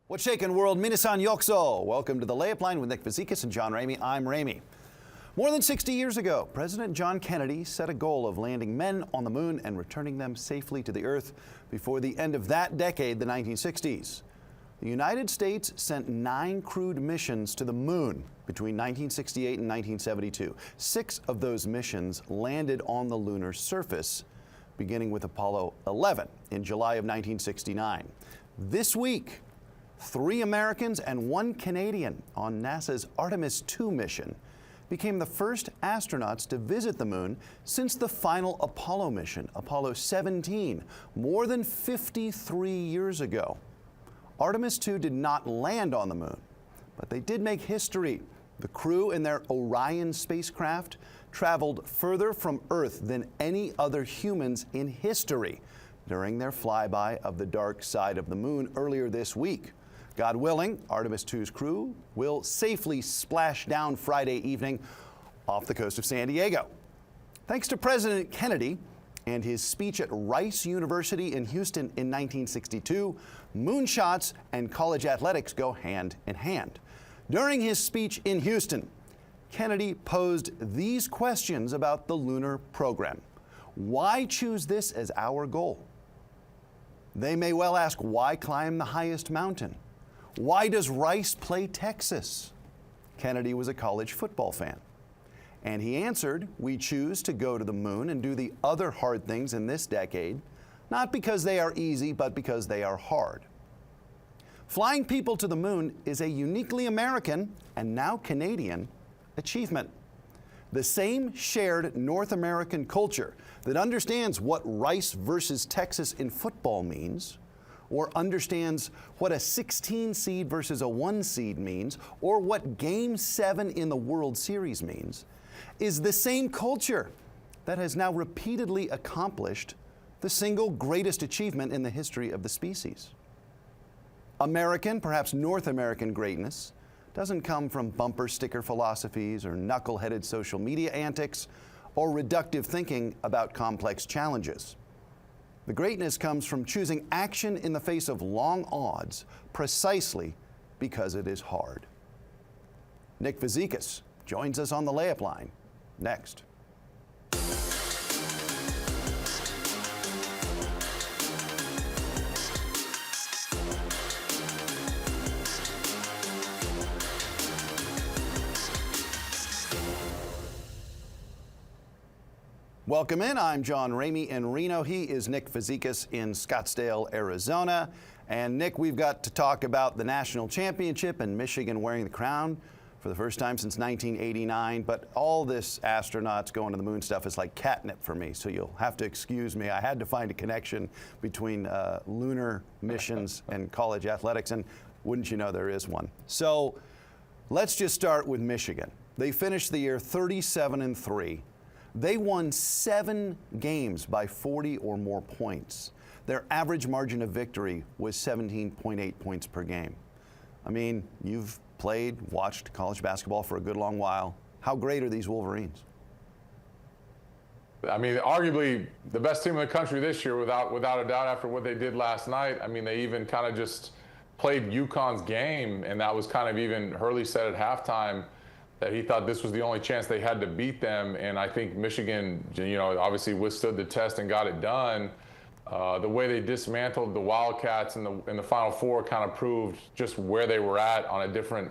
What's shaking, world? Minasan yokso. Welcome to the Layup Line with Nick Fazekas and John Ramey. I'm Ramey. More than 60 years ago, President John Kennedy set a goal of landing men on the moon and returning them safely to the Earth before the end of that decade, the 1960s. The United States sent 9 crewed missions to the moon between 1968 and 1972. 6 of those missions landed on the lunar surface, beginning with Apollo 11 in July of 1969. This week, 3 Americans and 1 Canadian on NASA's Artemis II mission became the first astronauts to visit the moon since the final Apollo mission, Apollo 17, more than 53 years ago. Artemis II did not land on the moon, but they did make history. The crew in their Orion spacecraft traveled further from Earth than any other humans in history during their flyby of the dark side of the moon earlier this week. God willing, Artemis II's crew will safely splash down Friday evening off the coast of San Diego. Thanks to President Kennedy and his speech at Rice University in Houston in 1962, moonshots and college athletics go hand in hand. During his speech in Houston, Kennedy posed these questions about the lunar program. Why choose this as our goal? They may well ask, why climb the highest mountain? Why does Rice play Texas? Kennedy was a college football fan. And he answered, we choose to go to the moon and do the other hard things in this decade, not because they are easy, but because they are hard. Flying people to the moon is a uniquely American and now Canadian achievement. The same shared North American culture that understands what Rice versus Texas in football means, or understands what a 16 seed versus a 1 seed means, or what Game 7 in the World Series means, is the same culture that has now repeatedly accomplished the single greatest achievement in the history of the species. American, perhaps North American greatness doesn't come from bumper sticker philosophies or knuckle-headed social media antics or reductive thinking about complex challenges. The greatness comes from choosing action in the face of long odds precisely because it is hard. Nick Fazekas joins us on the Layup Line next. Welcome in. I'm John Ramey in Reno. He is Nick Fazekas in Scottsdale, Arizona. And Nick, we've got to talk about the national championship and Michigan wearing the crown for the first time since 1989. But all this astronauts going to the moon stuff is like catnip for me, so you'll have to excuse me. I had to find a connection between lunar missions and college athletics, and wouldn't you know, there is one. So let's just start with Michigan. They finished the year 37-3. They won 7 games by 40 or more points. Their average margin of victory was 17.8 points per game. I mean, you've watched college basketball for a good long while. How great are these Wolverines? I mean, arguably the best team in the country this year, without a doubt, after what they did last night. I mean, they even kind of just played UConn's game, and that was kind of even Hurley said at halftime that he thought this was the only chance they had to beat them. And I think Michigan, you know, obviously withstood the test and got it done. The way they dismantled the Wildcats in the Final Four kind of proved just where they were at on a different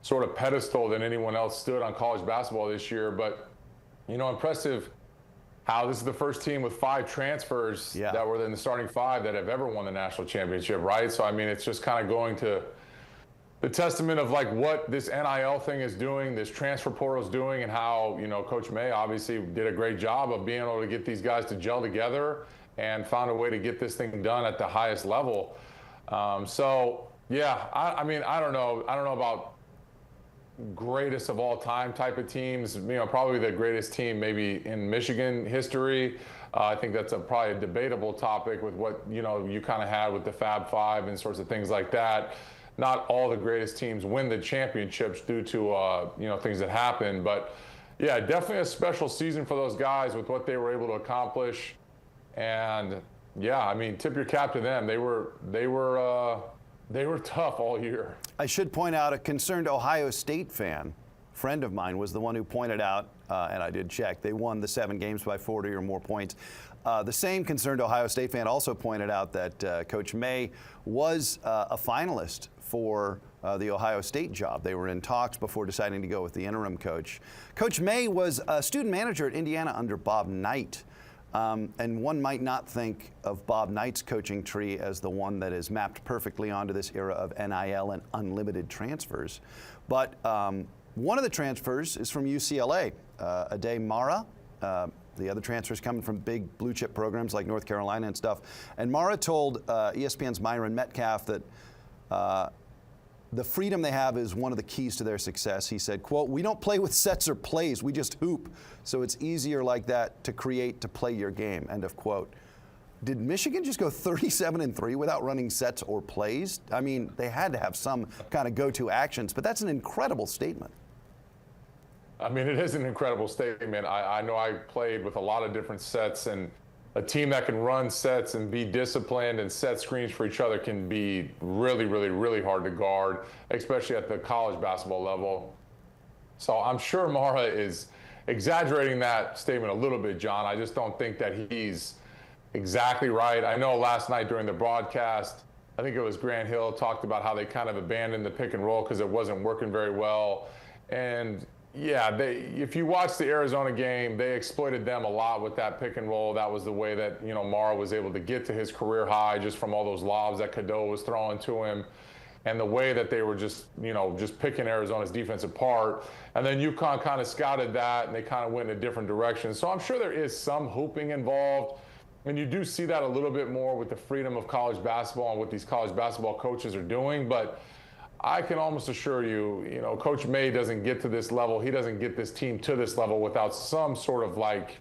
sort of pedestal than anyone else stood on college basketball this year. But, you know, impressive how this is the first team with 5 transfers that were in the starting 5 that have ever won the national championship, right? So, I mean, it's just kind of going to the testament of like what this NIL thing is doing, this transfer portal is doing, and how, you know, Coach May obviously did a great job of being able to get these guys to gel together and found a way to get this thing done at the highest level. So yeah, I mean, I don't know about greatest of all time type of teams. You know, probably the greatest team maybe in Michigan history. I think that's probably a debatable topic with what, you know, you kind of had with the Fab Five and sorts of things like that. Not all the greatest teams win the championships due to, you know, things that happen. But yeah, definitely a special season for those guys with what they were able to accomplish. And yeah, I mean, tip your cap to them. They were they were tough all year. I should point out a concerned Ohio State fan, friend of mine, was the one who pointed out, and I did check, they won the 7 games by 40 or more points. The same concerned Ohio State fan also pointed out that Coach May was a finalist for the Ohio State job. They were in talks before deciding to go with the interim coach. Coach May was a student manager at Indiana under Bob Knight. And one might not think of Bob Knight's coaching tree as the one that is mapped perfectly onto this era of NIL and unlimited transfers. But one of the transfers is from UCLA, Ade Mara. The other transfers coming from big blue chip programs like North Carolina and stuff. And Mara told ESPN's Myron Metcalf that the freedom they have is one of the keys to their success. He said, quote, "We don't play with sets or plays, we just hoop. So it's easier like that to create, to play your game," end of quote. Did Michigan just go 37-3 without running sets or plays? I mean, they had to have some kind of go-to actions, but that's an incredible statement. I mean, it is an incredible statement. I know I played with a lot of different sets, and a team that can run sets and be disciplined and set screens for each other can be really, really, really hard to guard, especially at the college basketball level. So I'm sure Mara is exaggerating that statement a little bit, John. I just don't think that he's exactly right. I know last night during the broadcast, I think it was Grant Hill talked about how they kind of abandoned the pick and roll because it wasn't working very well. And yeah, if you watch the Arizona game, they exploited them a lot with that pick and roll. That was the way that, you know, Mara was able to get to his career high just from all those lobs that Cadeau was throwing to him, and the way that they were just, you know, just picking Arizona's defense apart. And then UConn kind of scouted that, and they kind of went in a different direction. So I'm sure there is some hooping involved. And you do see that a little bit more with the freedom of college basketball and what these college basketball coaches are doing. But I can almost assure you, you know, Coach May doesn't get to this level. He doesn't get this team to this level without some sort of like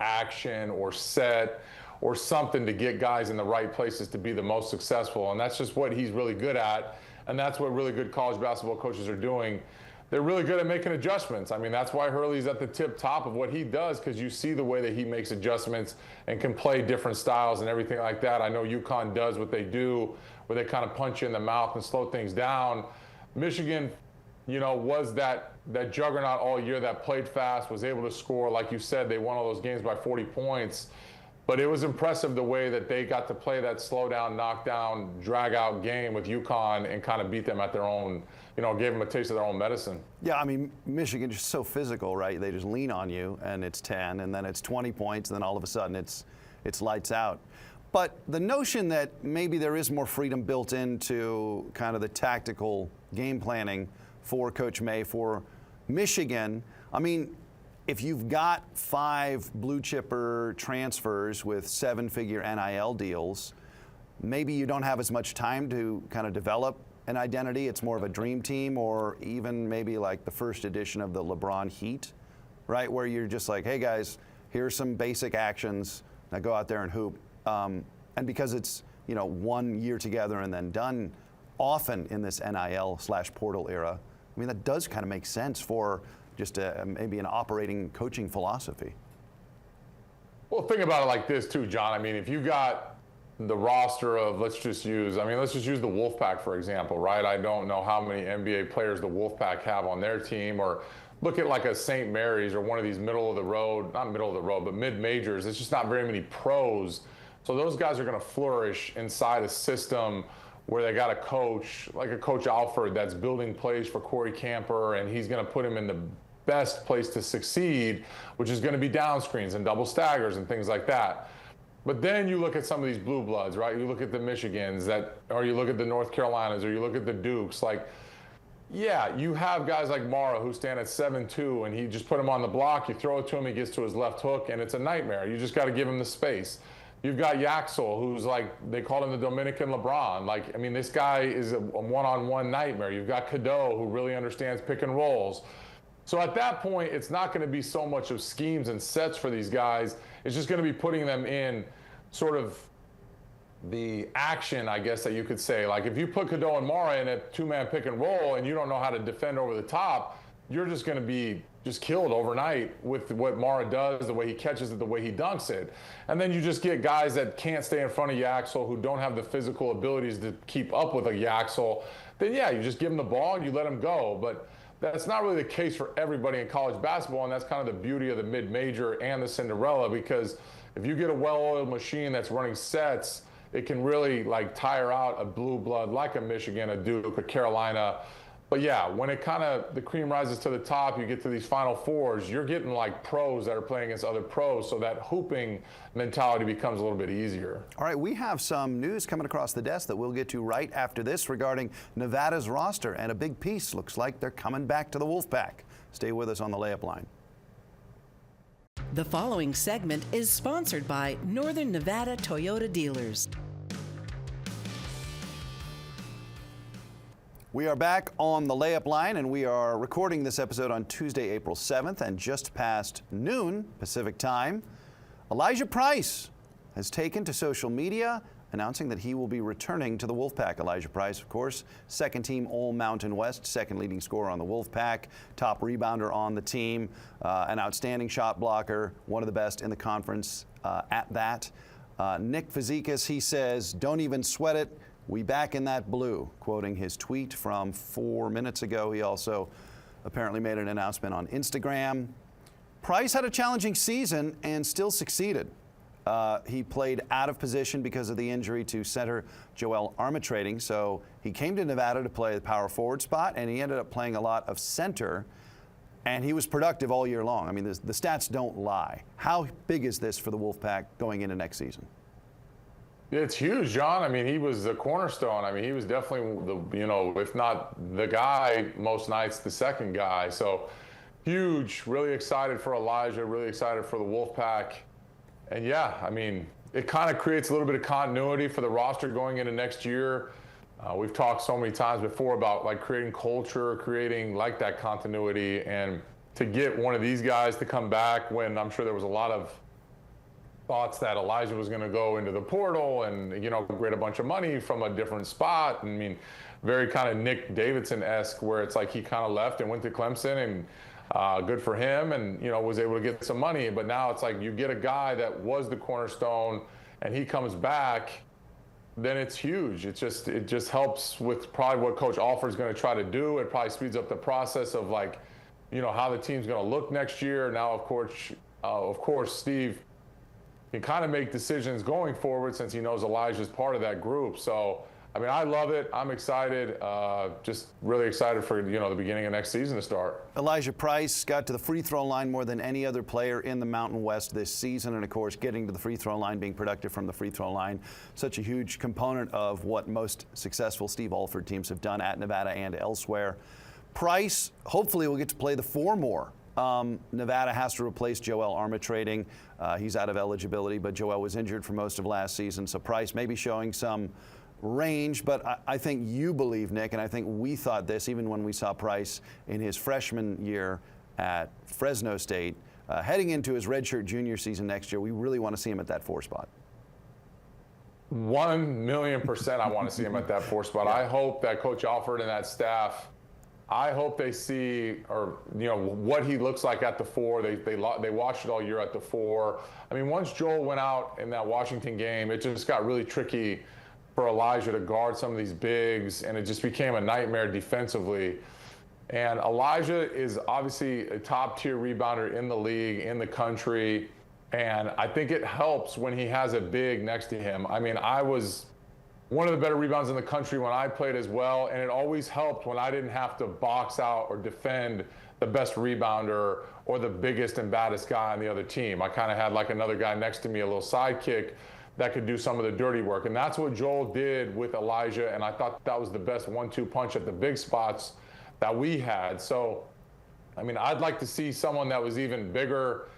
action or set or something to get guys in the right places to be the most successful. And that's just what he's really good at. And that's what really good college basketball coaches are doing. They're really good at making adjustments. I mean, that's why Hurley's at the tip top of what he does, because you see the way that he makes adjustments and can play different styles and everything like that. I know UConn does what they do, where they kind of punch you in the mouth and slow things down. Michigan, you know, was that juggernaut all year that played fast, was able to score. Like you said, they won all those games by 40 points. But it was impressive the way that they got to play that slow down, knock down, drag out game with UConn and kind of beat them at their own, you know, gave them a taste of their own medicine. Yeah, I mean, Michigan's just so physical, right? They just lean on you, and it's 10, and then it's 20 points, and then all of a sudden it's lights out. But the notion that maybe there is more freedom built into kind of the tactical game planning for Coach May, for Michigan, I mean, if you've got 5 blue chipper transfers with 7-figure NIL deals, maybe you don't have as much time to kind of develop an identity. It's more of a dream team, or even maybe like the first edition of the LeBron Heat, right? Where you're just like, hey guys, here's some basic actions, now go out there and hoop. And because it's, you know, 1 year together and then done often in this NIL/portal era, I mean, that does kind of make sense for just maybe an operating coaching philosophy. Well, think about it like this too, John. I mean, if you got the roster of, let's just use the Wolfpack, for example, right? I don't know how many NBA players the Wolfpack have on their team, or look at like a St. Mary's or one of these not middle of the road, but mid-majors. It's just not very many pros. So those guys are going to flourish inside a system where they got a coach, like a Coach Alford, that's building plays for Corey Camper, and he's going to put him in the best place to succeed, which is going to be down screens and double staggers and things like that. But then you look at some of these blue bloods, right? You look at the Michigans, or you look at the North Carolinas, or you look at the Dukes. Like, yeah, you have guys like Mara who stand at 7'2", and he just put him on the block. You throw it to him, he gets to his left hook, and it's a nightmare. You just got to give him the space. You've got Yaxel, who's like, they call him the Dominican LeBron. Like, I mean, this guy is a one-on-one nightmare. You've got Cadeau, who really understands pick and rolls. So at that point, it's not going to be so much of schemes and sets for these guys. It's just going to be putting them in sort of the action, I guess, that you could say. Like, if you put Cadeau and Mara in a 2-man pick and roll and you don't know how to defend over the top, you're just going to be just killed overnight with what Mara does, the way he catches it, the way he dunks it. And then you just get guys that can't stay in front of Yaxel, who don't have the physical abilities to keep up with a Yaxel. Then, yeah, you just give them the ball and you let them go. But that's not really the case for everybody in college basketball, and that's kind of the beauty of the mid-major and the Cinderella, because if you get a well-oiled machine that's running sets, it can really like tire out a blue blood like a Michigan, a Duke, a Carolina. But yeah, when it kind of, the cream rises to the top, you get to these Final Fours, you're getting like pros that are playing against other pros, so that hooping mentality becomes a little bit easier. All right, we have some news coming across the desk that we'll get to right after this regarding Nevada's roster, and a big piece looks like they're coming back to the Wolfpack. Stay with us on the Layup Line. The following segment is sponsored by Northern Nevada Toyota Dealers. We are back on the Layup Line, and we are recording this episode on Tuesday, April 7th, and just past noon Pacific time, Elijah Price has taken to social media announcing that he will be returning to the Wolfpack. Elijah Price, of course, second team All-Mountain West, second leading scorer on the Wolfpack, top rebounder on the team, an outstanding shot blocker, one of the best in the conference at that. Nick Fazekas, he says, "Don't even sweat it. We back in that blue," quoting his tweet from 4 minutes ago. He also apparently made an announcement on Instagram. Price had a challenging season and still succeeded. He played out of position because of the injury to center Joel Armatrading, so he came to Nevada to play the power forward spot, and he ended up playing a lot of center, and he was productive all year long. I mean, the stats don't lie. How big is this for the Wolfpack going into next season? It's huge, John. I mean, he was the cornerstone. I mean, he was definitely if not the guy, most nights the second guy. So huge, really excited for Elijah, really excited for the Wolfpack. And yeah, I mean, it kind of creates a little bit of continuity for the roster going into next year. We've talked so many times before about like creating culture, creating like that continuity, and to get one of these guys to come back when I'm sure there was a lot of thoughts that Elijah was going to go into the portal and, get a bunch of money from a different spot. I mean, very kind of Nick Davidson-esque, where it's like he kind of left and went to Clemson, and good for him, and, was able to get some money. But now it's like you get a guy that was the cornerstone and he comes back, then it's huge. It just helps with probably what Coach Alford's going to try to do. It probably speeds up the process of like, how the team's going to look next year. Now, of course, Steve can kind of make decisions going forward since he knows Elijah's part of that group. So, I mean, I love it. I'm excited. Just really excited for, the beginning of next season to start. Elijah Price got to the free throw line more than any other player in the Mountain West this season. And, of course, getting to the free throw line, being productive from the free throw line, such a huge component of what most successful Steve Alford teams have done at Nevada and elsewhere. Price, hopefully, will get to play the four more. Nevada has to replace Joel Armatrading. He's out of eligibility, but Joel was injured for most of last season. So Price may be showing some range, but I think you believe, Nick, and I think we thought this even when we saw Price in his freshman year at Fresno State. Heading into his redshirt junior season next year, we really want to see him at that four spot. 1,000,000% I want to see him at that four spot. Yeah. I hope that Coach Alford and that staff, I hope they see, what he looks like at the four. They watched it all year at the four. I mean, once Joel went out in that Washington game, it just got really tricky for Elijah to guard some of these bigs, and it just became a nightmare defensively. And Elijah is obviously a top-tier rebounder in the league, in the country, and I think it helps when he has a big next to him. I mean, I was one of the better rebounds in the country when I played as well, and it always helped when I didn't have to box out or defend the best rebounder or the biggest and baddest guy on the other team. I kind of had like another guy next to me, a little sidekick that could do some of the dirty work. And that's what Joel did with Elijah, and I thought that was the best 1-2 punch at the big spots that we had. So, I mean, I'd like to see someone that was even bigger,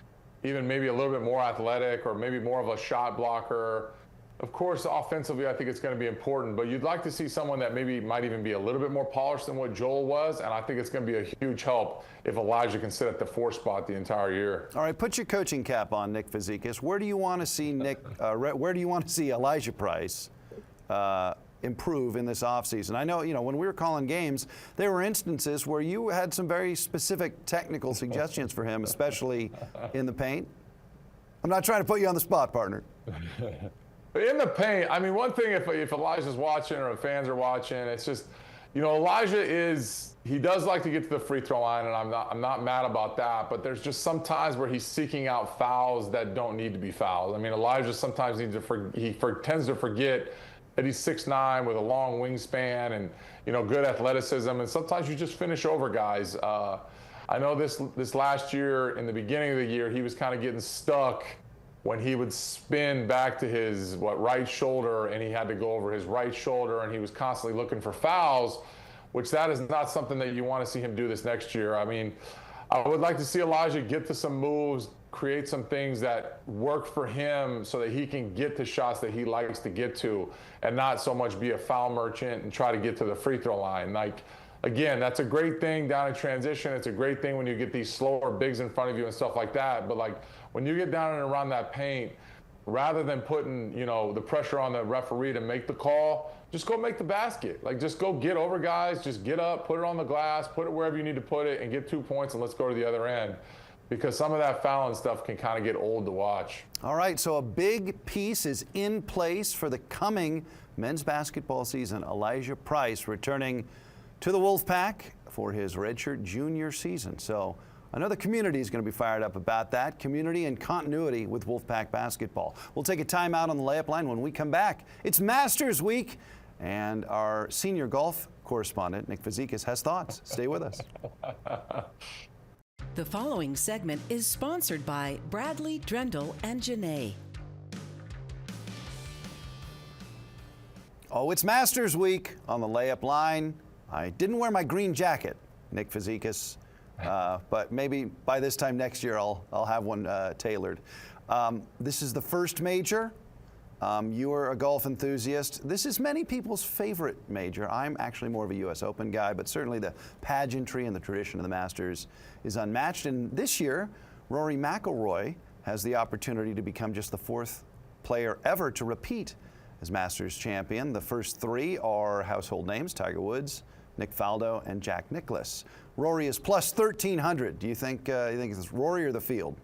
even maybe a little bit more athletic, or maybe more of a shot blocker. Of course, offensively, I think it's going to be important, but you'd like to see someone that maybe might even be a little bit more polished than what Joel was, and I think it's going to be a huge help if Elijah can sit at the four spot the entire year. All right, put your coaching cap on, Nick Fazekas. Where do you want to see where do you want to see Elijah Price improve in this offseason? I know, when we were calling games, there were instances where you had some very specific technical suggestions for him, especially in the paint. I'm not trying to put you on the spot, partner. In the paint, I mean, one thing, if Elijah's watching or if fans are watching, it's just, Elijah he does like to get to the free throw line, and I'm not mad about that, but there's just some times where he's seeking out fouls that don't need to be fouls. I mean, Elijah sometimes tends to forget that he's 6'9" with a long wingspan and, good athleticism, and sometimes you just finish over guys. I know this last year, in the beginning of the year, he was kind of getting stuck when he would spin back to his right shoulder, and he had to go over his right shoulder, and he was constantly looking for fouls, which that is not something that you want to see him do this next year. I mean, I would like to see Elijah get to some moves, create some things that work for him so that he can get to shots that he likes to get to, and not so much be a foul merchant and try to get to the free throw line. Again, that's a great thing down in transition. It's a great thing when you get these slower bigs in front of you and stuff like that. But when you get down and around that paint, rather than putting, the pressure on the referee to make the call, just go make the basket. Just go get over guys, just get up, put it on the glass, put it wherever you need to put it, and get 2 points, and let's go to the other end. Because some of that fouling stuff can kind of get old to watch. All right, so a big piece is in place for the coming men's basketball season. Elijah Price returning to the Wolfpack for his redshirt junior season. So I know the community is going to be fired up about that. Community and continuity with Wolfpack basketball. We'll take a timeout on the layup line. When we come back, it's Masters Week, and our senior golf correspondent, Nick Fazekas, has thoughts. Stay with us. The following segment is sponsored by Bradley, Drendel, and Janae. Oh, it's Masters Week on the layup line. I didn't wear my green jacket, Nick Fazekas, but maybe by this time next year I'll have one tailored. This is the first major. You are a golf enthusiast. This is many people's favorite major. I'm actually more of a U.S. Open guy, but certainly the pageantry and the tradition of the Masters is unmatched. And this year, Rory McIlroy has the opportunity to become just the fourth player ever to repeat as Masters champion. The first three are household names: Tiger Woods, Nick Faldo, and Jack Nicklaus. Rory is plus 1,300. Do you think it's Rory or the field?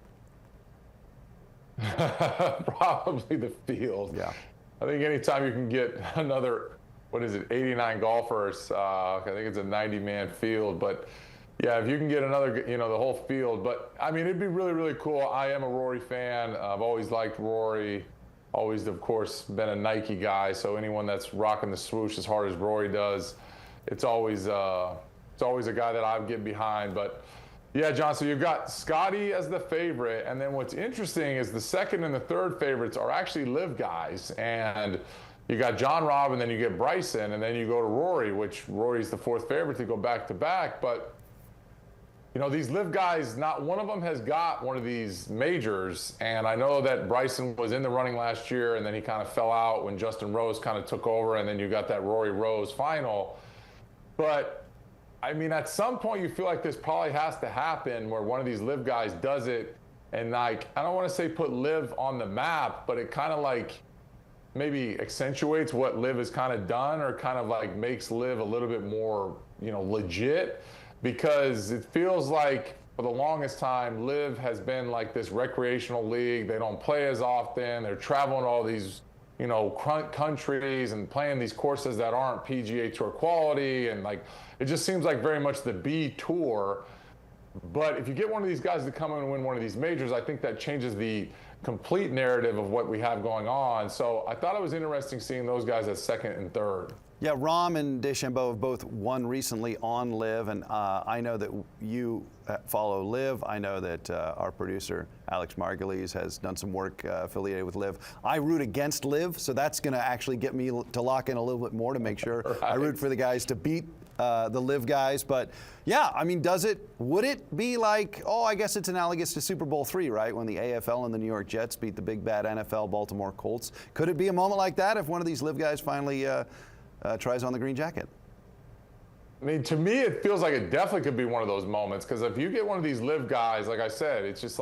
Probably the field. Yeah. I think anytime you can get another, 89 golfers, I think it's a 90-man field. But yeah, if you can get another, the whole field. But I mean, it'd be really, really cool. I am a Rory fan. I've always liked Rory. Always, of course, been a Nike guy. So anyone that's rocking the swoosh as hard as Rory does, it's always a guy that I get behind. But yeah, John, so you've got Scotty as the favorite, and then what's interesting is the second and the third favorites are actually live guys, and you got John Rahm, and then you get Bryson, and then you go to Rory, which Rory's the fourth favorite to go back-to-back. But these live guys, not one of them has got one of these majors, and I know that Bryson was in the running last year, and then he kind of fell out when Justin Rose kind of took over, and then you got that Rory Rose final. But I mean, at some point you feel like this probably has to happen where one of these live guys does it, and I don't want to say put live on the map, but it kind of maybe accentuates what live has kind of done, or kind of makes live a little bit more, legit, because it feels like for the longest time, live has been like this recreational league. They don't play as often. They're traveling to all these countries and playing these courses that aren't PGA Tour quality, and it just seems like very much the B Tour. But if you get one of these guys to come in and win one of these majors, I think that changes the complete narrative of what we have going on. So I thought it was interesting seeing those guys at second and third. Yeah, Rahm and DeChambeau have both won recently on LIV, and I know that you follow LIV. I know that our producer, Alex Margulies, has done some work affiliated with LIV. I root against LIV, so that's going to actually get me to lock in a little bit more to make sure right. I root for the guys to beat the LIV guys. But yeah, I mean, would it be I guess it's analogous to Super Bowl III, right? When the AFL and the New York Jets beat the big bad NFL Baltimore Colts. Could it be a moment like that if one of these LIV guys finally tries on the green jacket? I mean, to me, it feels like it definitely could be one of those moments, because if you get one of these live guys, like I said, it's just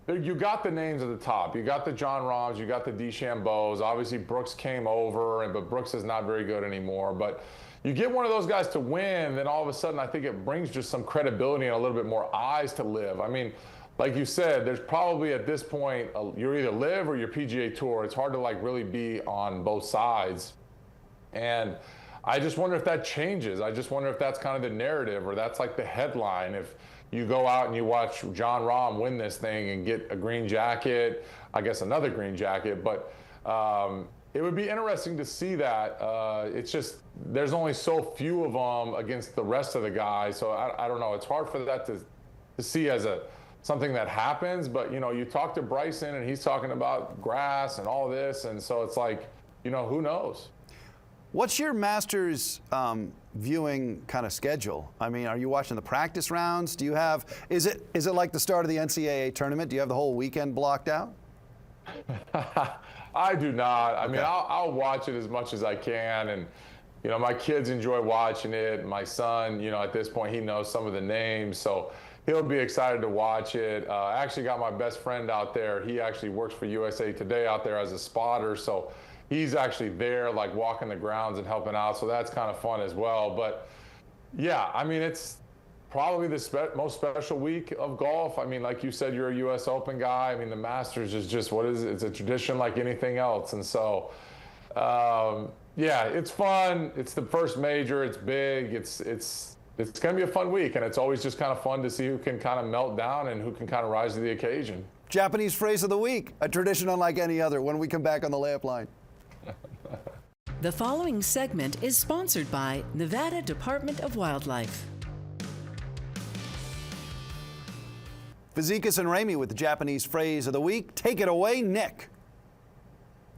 You got the names at the top. You got the John Rahms, you got the DeChambeaus. Obviously, Brooks came over, but Brooks is not very good anymore. But you get one of those guys to win, then all of a sudden, I think it brings just some credibility and a little bit more eyes to live. I mean, like you said, there's probably at this point, you're either live or your PGA Tour. It's hard to like really be on both sides. And I just wonder if that changes. I just wonder if that's kind of the narrative or that's like the headline. If you go out and you watch John Rahm win this thing and get a green jacket, I guess another green jacket, but it would be interesting to see that. It's just, there's only so few of them against the rest of the guys. So I don't know. It's hard for that to see as something that happens, but you know, you talk to Bryson and he's talking about grass and all this. And so it's like, you know, who knows? What's your Masters viewing kind of schedule? I mean, are you watching the practice rounds? Do you have, is it like the start of the NCAA tournament? Do you have the whole weekend blocked out? I do not. I mean, I'll watch it as much as I can. And, you know, my kids enjoy watching it. My son, you know, at this point, he knows some of the names. So he'll be excited to watch it. I actually got my best friend out there. He actually works for USA Today out there as a spotter. So he's actually there, like walking the grounds and helping out. So that's kind of fun as well. But yeah, I mean, it's probably the most special week of golf. I mean, like you said, you're a US Open guy. I mean, the Masters is just, what is it? It's a tradition like anything else. And so, yeah, it's fun. It's the first major. It's big. It's going to be a fun week. And it's always just kind of fun to see who can kind of melt down and who can kind of rise to the occasion. Japanese phrase of the week, a tradition unlike any other, when we come back on the Layup Line. The following segment is sponsored by Nevada Department of Wildlife. Fazekas and Ramey with the Japanese phrase of the week. Take it away, Nick.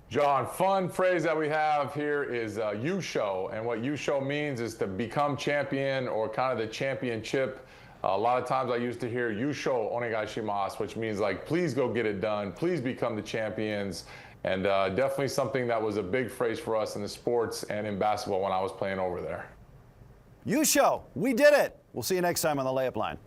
John, fun phrase that we have here is yosho. And what yosho means is to become champion or kind of the championship. A lot of times I used to hear yosho onegaishimasu, which means like, please go get it done. Please become the champions. And definitely something that was a big phrase for us in the sports and in basketball when I was playing over there. Yosho, we did it. We'll see you next time on the Layup Line.